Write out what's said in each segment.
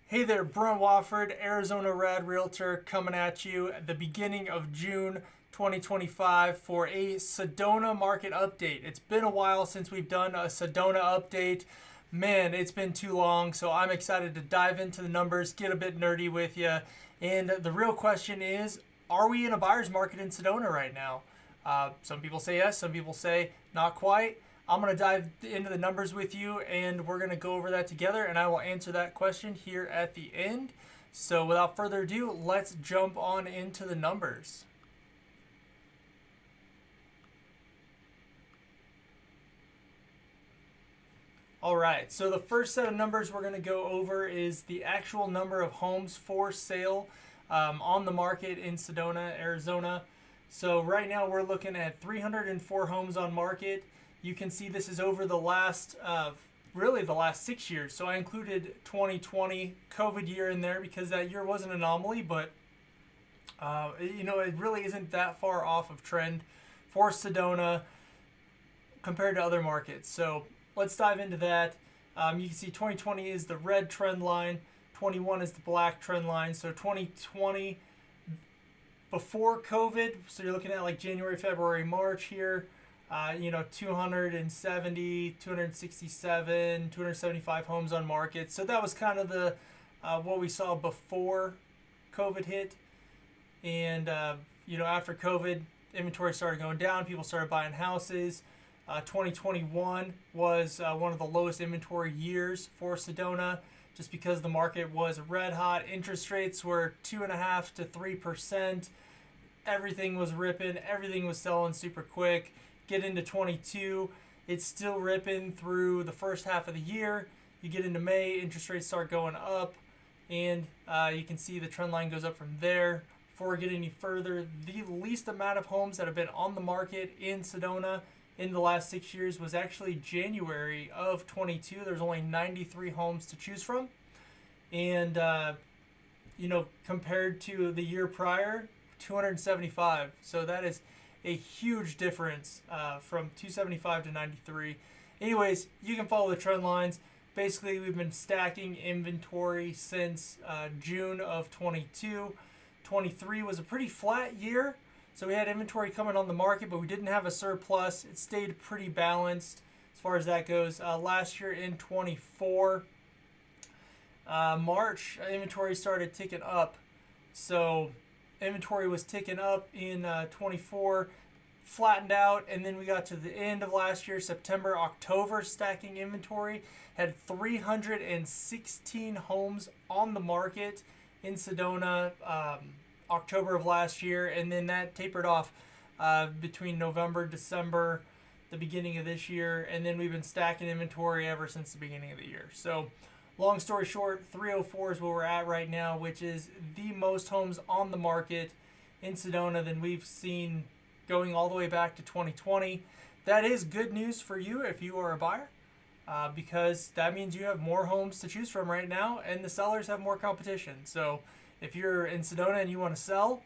Hey there, Brent Wofford, Arizona Rad Realtor, coming at you at the beginning of June 2025 for a Sedona market update. It's been a while since we've done a Sedona update. Man, it's been too long, so I'm excited to dive into the numbers, get a bit nerdy with you. And the real question is, are we in a buyer's market in Sedona right now? Some people say yes, some people say not quite. I'm going to dive into the numbers with you, and we're going to go over that together, and I will answer that question here at the end. So without further ado, let's jump on into the numbers. All right, so the first set of numbers we're going to go over is the actual number of homes for sale on the market in Sedona, Arizona. So right now we're looking at 304 homes on market. You can see this is over the last, really the last 6 years. So I included 2020 COVID year in there because that year was an anomaly, but it really isn't that far off of trend for Sedona compared to other markets. So let's dive into that. You can see 2020 is the red trend line, 21 is the black trend line. So 2020 before COVID, so you're looking at like January, February, March here. 270, 267, 275 homes on market. So that was kind of the what we saw before COVID hit. And, after COVID, inventory started going down. People started buying houses. 2021 was one of the lowest inventory years for Sedona just because the market was red hot. Interest rates were 2.5% to 3%. Everything was ripping. Everything was selling super quick. Get into 22, it's still ripping through the first half of the year. You get into May, interest rates start going up, and you can see the trend line goes up from there. Before we get any further, the least amount of homes that have been on the market in Sedona in the last 6 years was actually January of 22. There's only 93 homes to choose from. And, compared to the year prior, 275. So that is a huge difference from 275 to 93. Anyways, you can follow the trend lines. Basically, we've been stacking inventory since June of 22. 23 was a pretty flat year, so we had inventory coming on the market, but we didn't have a surplus. It stayed pretty balanced as far as that goes. Last year in 24, March, inventory started ticking up. So inventory was ticking up in 24, flattened out, and then we got to the end of last year, September, October, stacking inventory, had 316 homes on the market in Sedona, October of last year, and then that tapered off between November, December, the beginning of this year, and then we've been stacking inventory ever since the beginning of the year. So long story short, 304 is where we're at right now, which is the most homes on the market in Sedona than we've seen going all the way back to 2020. That is good news for you if you are a buyer, because that means you have more homes to choose from right now, and the sellers have more competition. So if you're in Sedona and you want to sell,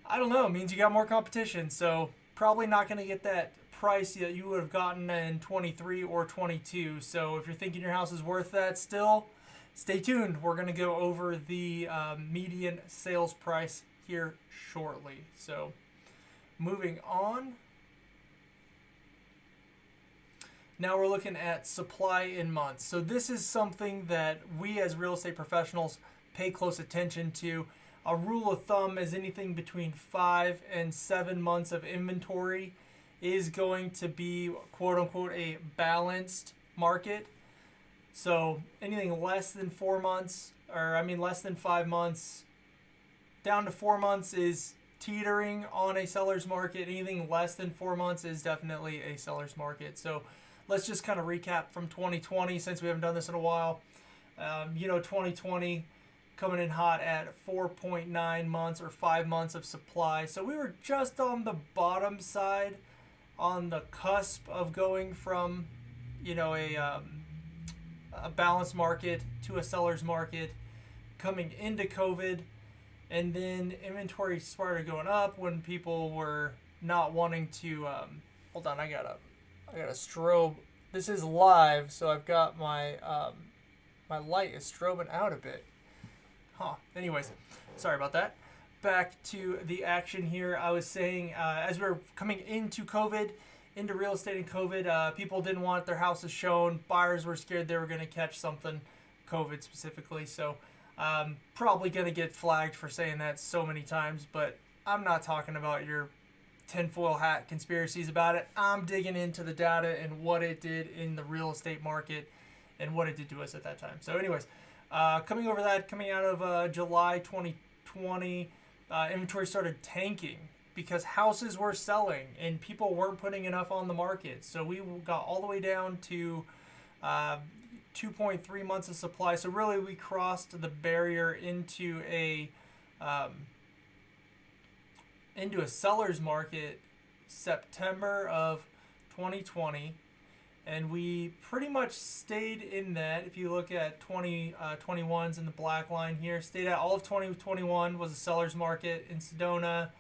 I don't know, it means you got more competition. So probably not going to get that price that you would have gotten in 23 or 22. So if you're thinking your house is worth that still, stay tuned. We're going to go over the median sales price here shortly. So moving on. Now we're looking at supply in months. So this is something that we as real estate professionals pay close attention to. A rule of thumb is anything between 5 and 7 months of inventory is going to be quote unquote a balanced market. So anything less than 4 months, less than 5 months, down to 4 months is teetering on a seller's market. Anything less than 4 months is definitely a seller's market. So let's just kind of recap from 2020 since we haven't done this in a while. 2020 coming in hot at 4.9 months or 5 months of supply. So we were just on the bottom side, on the cusp of going from, a balanced market to a seller's market coming into COVID. And then inventory started going up when people were not wanting to. Hold on, I got a strobe. This is live, so I've got my My light is strobing out a bit. Anyways, sorry about that. Back to the action here. I was saying, as we were coming into COVID, into real estate in COVID, people didn't want their houses shown. Buyers were scared they were going to catch something, COVID specifically. So probably going to get flagged for saying that so many times, but I'm not talking about your tinfoil hat conspiracies about it. I'm digging into the data and what it did in the real estate market and what it did to us at that time. So anyways, coming out of July 2020, inventory started tanking because houses were selling and people weren't putting enough on the market. So we got all the way down to 2.3 months of supply. So really we crossed the barrier into a seller's market September of 2020, and we pretty much stayed in that. If you look at 2021's in the black line here, stayed at all of 2021 was a seller's market in Sedona.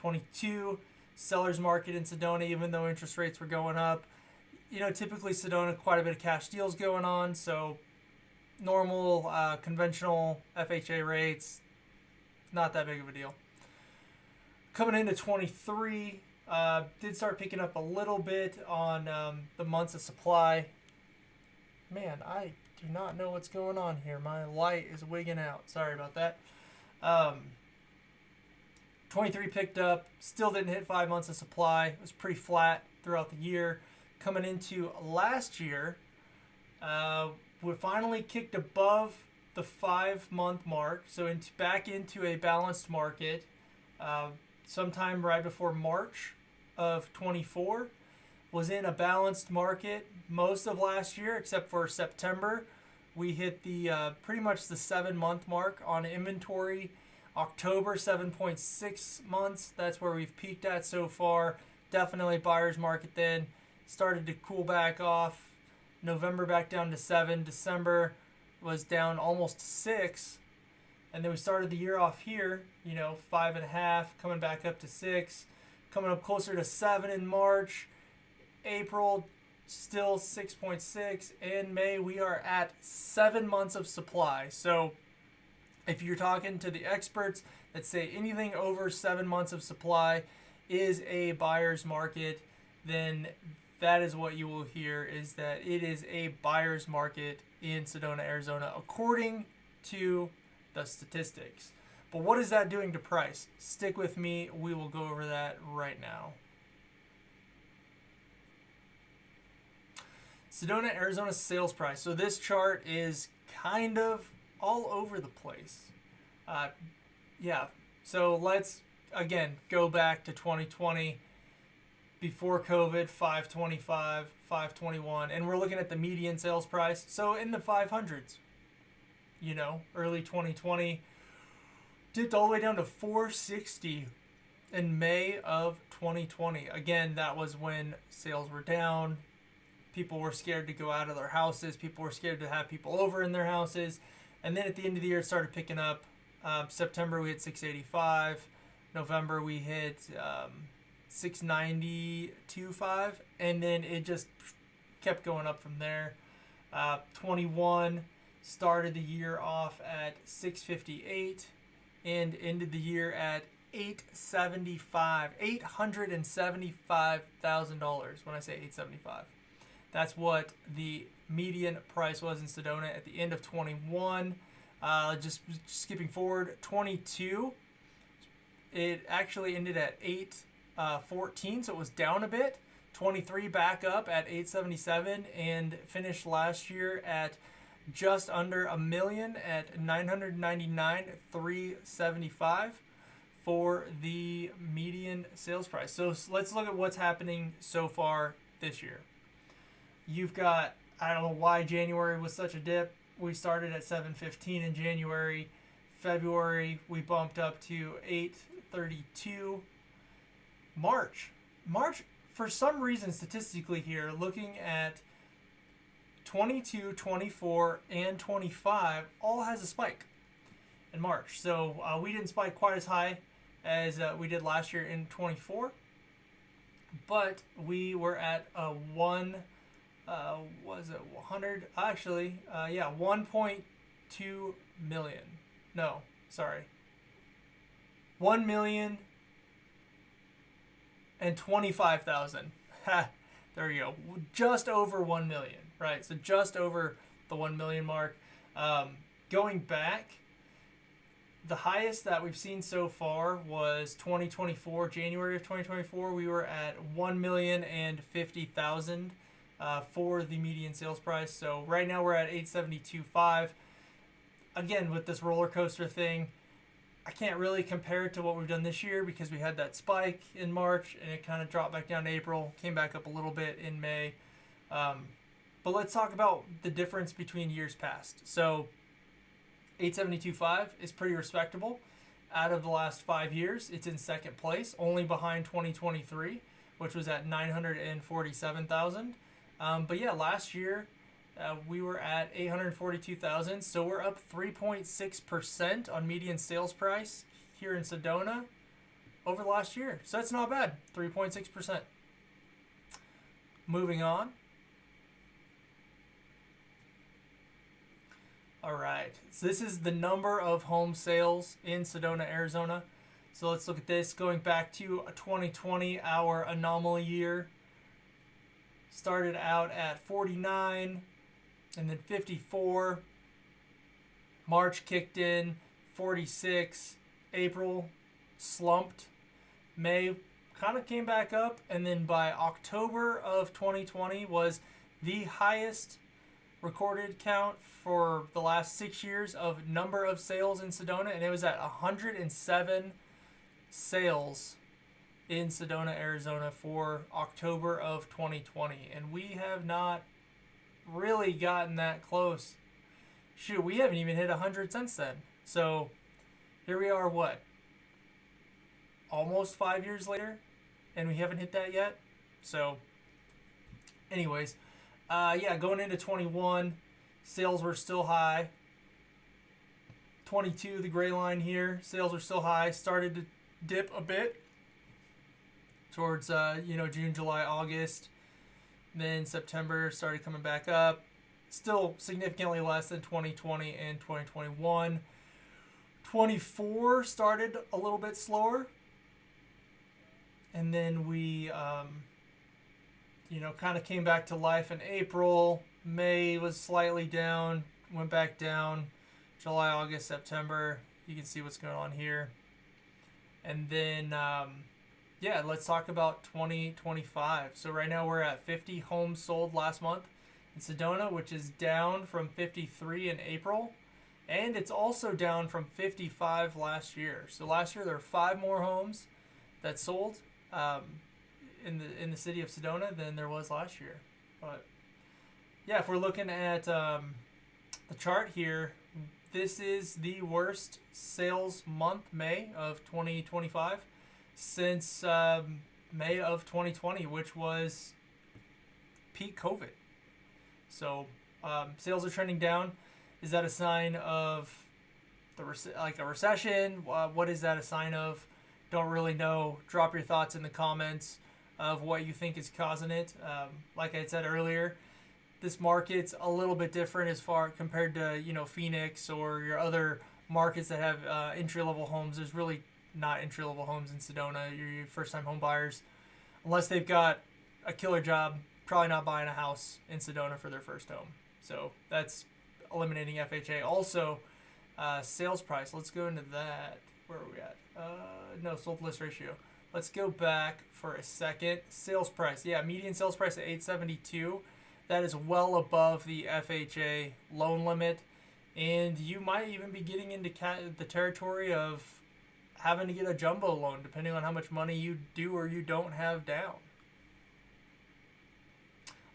22 seller's market in Sedona, even though interest rates were going up. Typically Sedona, quite a bit of cash deals going on, so normal conventional FHA rates, not that big of a deal. Coming into 23, did start picking up a little bit on the months of supply. Man, I do not know what's going on here. My light is wigging out. Sorry about that. 23 picked up. Still didn't hit 5 months of supply. It was pretty flat throughout the year. Coming into last year, we finally kicked above the 5 month mark. So back into a balanced market. Sometime right before March of 24, was in a balanced market most of last year except for September. We hit the pretty much the 7 month mark on inventory. October 7.6 months. That's where we've peaked at so far. Definitely buyer's market then. Started to cool back off. November back down to 7. December was down almost 6. And then we started the year off here, 5.5, coming back up to 6, coming up closer to 7 in March. April, still 6.6. In May, we are at 7 months of supply. So if you're talking to the experts that say anything over 7 months of supply is a buyer's market, then that is what you will hear, is that it is a buyer's market in Sedona, Arizona, according to the statistics. But what is that doing to price? Stick with me. We will go over that right now. Sedona, Arizona sales price. So this chart is kind of all over the place. So let's, again, go back to 2020. Before COVID, 525, 521. And we're looking at the median sales price. So in the 500s. Early 2020, dipped all the way down to 460 in May of 2020. Again, that was when sales were down. People were scared to go out of their houses. People were scared to have people over in their houses. And then at the end of the year, it started picking up. September, we hit 685. November, we hit 692.5. And then it just kept going up from there. 21 started the year off at 658 and ended the year at $875,000. When I say 875, that's what the median price was in Sedona at the end of 21. Just skipping forward, 22, it actually ended at 814, so it was down a bit. 23 back up at 877 and finished last year at just under $1 million at $999,375 for the median sales price. So let's look at what's happening so far this year. You've got, I don't know why January was such a dip. We started at 715 in January. February we bumped up to 832. March, for some reason statistically here, looking at 22, 24, and 25 all has a spike in March. So we didn't spike quite as high as we did last year in 24, but we were at a Was it 100? Actually, yeah, 1.2 million. No, sorry. 1,025,000. Ha, there you go. Just over 1 million, right? So just over the 1 million mark. Going back, the highest that we've seen so far was 2024, January of 2024. We were at 1,050,000 for the median sales price. So right now we're at 872.5. Again, with this roller coaster thing, I can't really compare it to what we've done this year because we had that spike in March and it kind of dropped back down to April, came back up a little bit in May. But let's talk about the difference between years past. So 872.5 is pretty respectable. Out of the last 5 years, it's in second place, only behind 2023, which was at 947,000. But yeah, last year we were at 842,000, so we're up 3.6% on median sales price here in Sedona over the last year. So that's not bad, 3.6%. Moving on. All right, so this is the number of home sales in Sedona, Arizona. So let's look at this. Going back to 2020, our anomaly year, started out at 49 and then 54. March kicked in, 46. April slumped. May kind of came back up, and then by October of 2020 was the highest recorded count for the last 6 years of number of sales in Sedona, and it was at 107 sales in Sedona, Arizona for October of 2020, and we have not really gotten that close. Shoot, we haven't even hit 100 since then. So here we are, what? Almost 5 years later, and we haven't hit that yet. So anyways, yeah, going into 21, sales were still high. 22, the gray line here, sales were still high. Started to dip a bit towards June, July, August. Then September started coming back up. Still significantly less than 2020 and 2021. 24 started a little bit slower. And then we kind of came back to life in April. May was slightly down, went back down. July, August, September, you can see what's going on here. And then, let's talk about 2025. So right now we're at 50 homes sold last month in Sedona, which is down from 53 in April. And it's also down from 55 last year. So last year there were 5 more homes that sold in the city of Sedona than there was last year. But yeah, if we're looking at the chart here, this is the worst sales month, May of 2025, since May of 2020, which was peak COVID. So sales are trending down. Is that a sign of a recession? What is that a sign of? Don't really know. Drop your thoughts in the comments of what you think is causing it. Like I said earlier, this market's a little bit different as far compared to Phoenix or your other markets that have entry-level homes. There's really not entry-level homes in Sedona. Your first-time home buyers, unless they've got a killer job, probably not buying a house in Sedona for their first home. So that's eliminating FHA. Also, sales price. Let's go into that. Where are we at? Sold to list ratio. Let's go back for a second. Sales price. Yeah, median sales price at 872. That is well above the FHA loan limit. And you might even be getting into the territory of having to get a jumbo loan, depending on how much money you do or you don't have down.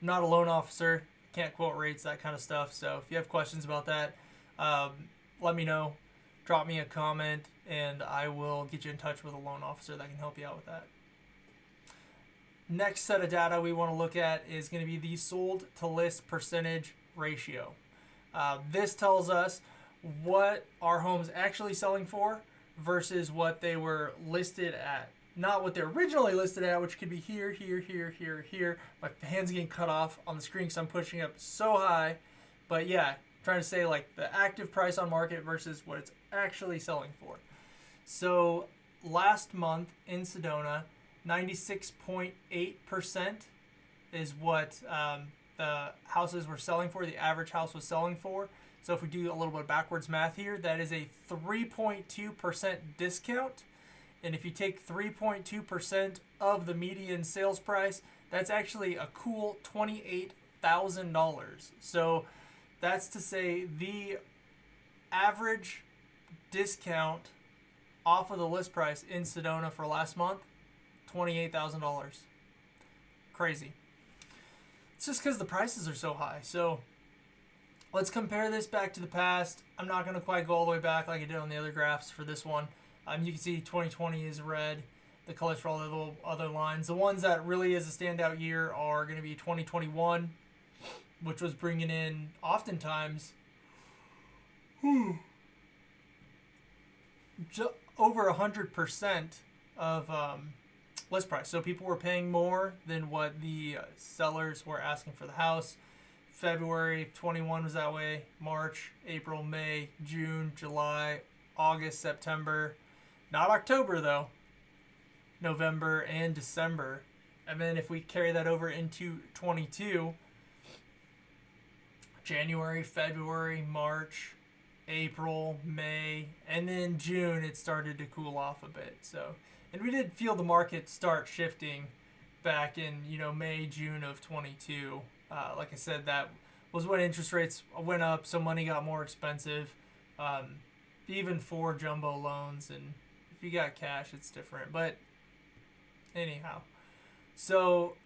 I'm not a loan officer. Can't quote rates, that kind of stuff. So if you have questions about that, let me know. Drop me a comment, and I will get you in touch with a loan officer that can help you out with that. Next set of data we want to look at is going to be the sold to list percentage ratio. This tells us what our home's actually selling for versus what they were listed at. not what they're originally listed at, which could be here, here, here, here, here. My hand's getting cut off on the screen because I'm pushing up so high. But yeah, trying to say like the active price on market versus what it's actually selling for. So last month in Sedona, 96.8% is what the houses were selling for, the average house was selling for. So if we do a little bit of backwards math here, that is a 3.2% discount. And if you take 3.2% of the median sales price, that's actually a cool $28,000. So that's to say the average discount off of the list price in Sedona for last month, $28,000. Crazy. It's just because the prices are so high. So let's compare this back to the past. I'm not going to quite go all the way back like I did on the other graphs for this one. You can see 2020 is red. The colors for all the little other lines. The ones that really is a standout year are going to be 2021, which was bringing in oftentimes over 100% of list price. So people were paying more than what the sellers were asking for the house. February 21 was that way. March, April, May, June, July, August, September. Not October though. November and December. And then if we carry that over into 22, January, February, March, April, May, and then June, it started to cool off a bit. So, and we did feel the market start shifting back in, May, June of 22. Like I said, that was when interest rates went up, so money got more expensive, even for jumbo loans. And if you got cash, it's different. But anyhow, so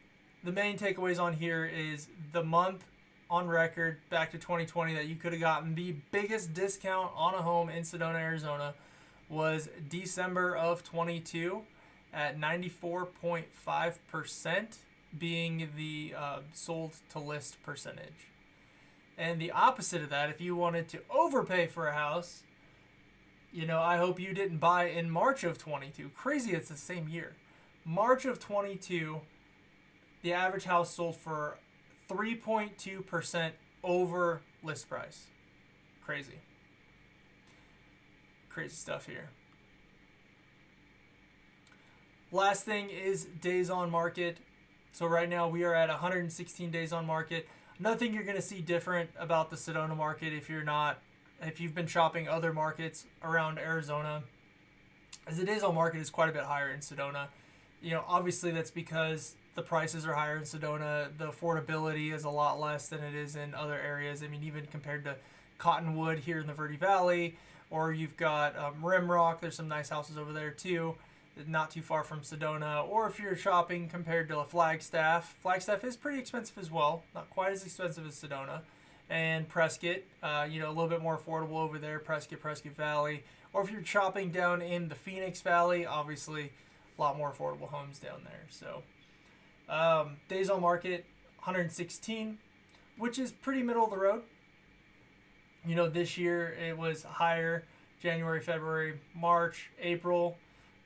the main takeaways on here is the month on record back to 2020 that you could have gotten the biggest discount on a home in Sedona, Arizona was December of 22 at 94.5% being the sold to list percentage. And the opposite of that, if you wanted to overpay for a house, I hope you didn't buy in March of 22. Crazy, it's the same year. March of 22, the average house sold for 3.2% over list price. Crazy. Crazy stuff here. Last thing is days on market. So right now we are at 116 days on market. Another thing you're going to see different about the Sedona market if you've been shopping other markets around Arizona, is the days on market is quite a bit higher in Sedona. Obviously that's because the prices are higher in Sedona. The affordability is a lot less than it is in other areas. I mean, even compared to Cottonwood here in the Verde Valley, or you've got Rimrock. There's some nice houses over there too, not too far from Sedona. Or if you're shopping compared to Flagstaff, Flagstaff is pretty expensive as well. Not quite as expensive as Sedona. And Prescott, a little bit more affordable over there, Prescott Valley. Or if you're shopping down in the Phoenix Valley, obviously a lot more affordable homes down there. So days on market, 116, which is pretty middle of the road. This year it was higher. January, February, March, April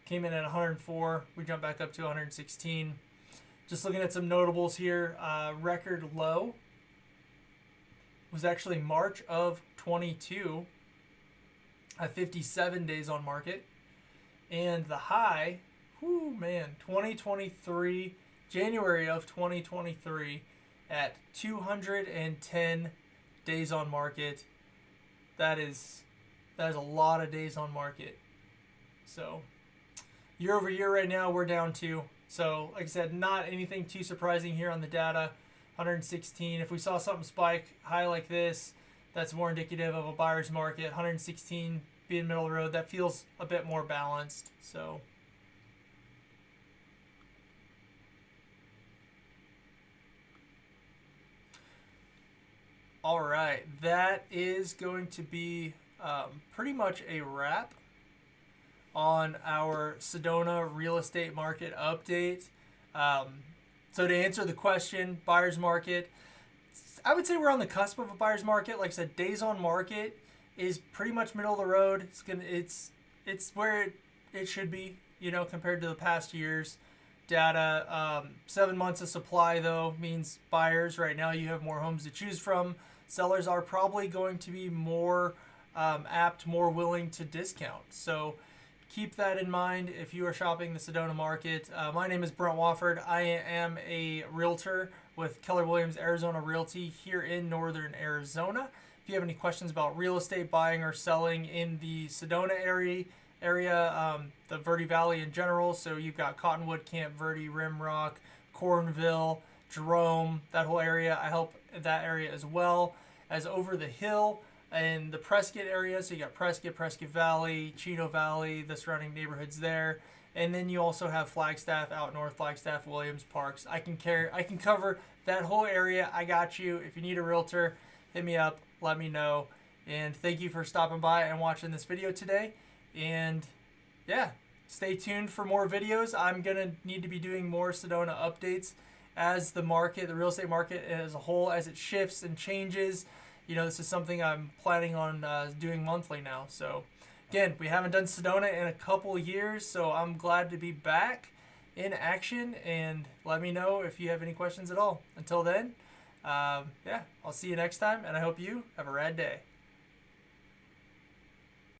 came in at 104. We jumped back up to 116. Just looking at some notables here, record low was actually March of 22 at 57 days on market. And the high, 2023, January of 2023 at 210 days on market. That is a lot of days on market. So year over year right now we're down 2. So like I said, not anything too surprising here on the data. 116. If we saw something spike high like this, that's more indicative of a buyer's market. 116 being middle of the road, that feels a bit more balanced. So all right, that is going to be pretty much a wrap on our Sedona real estate market update. So to answer the question, buyer's market, I would say we're on the cusp of a buyer's market. Like I said, days on market is pretty much middle of the road. It's where it should be. compared to the past years. Data, 7 months of supply though means buyers right now you have more homes to choose from. Sellers are probably going to be more apt, more willing to discount. So keep that in mind if you are shopping the Sedona market. My name is Brent Wofford. I am a realtor with Keller Williams Arizona Realty here in northern Arizona. If you have any questions about real estate buying or selling in the Sedona area, the Verde Valley in general, so you've got Cottonwood, Camp Verde, Rimrock, Cornville, Jerome, that whole area. I help that area as well as over the hill in the Prescott area. So you got Prescott, Prescott Valley, Chino Valley, the surrounding neighborhoods there. And then you also have Flagstaff out north, Flagstaff, Williams, Parks. I can cover that whole area. I got you. If you need a realtor, hit me up, let me know. And thank you for stopping by and watching this video today. And yeah, stay tuned for more videos. I'm going to need to be doing more Sedona updates as the market, the real estate market as a whole, as it shifts and changes. This is something I'm planning on doing monthly now. So again, we haven't done Sedona in a couple years, so I'm glad to be back in action. And let me know if you have any questions at all. Until then, yeah, I'll see you next time, and I hope you have a rad day.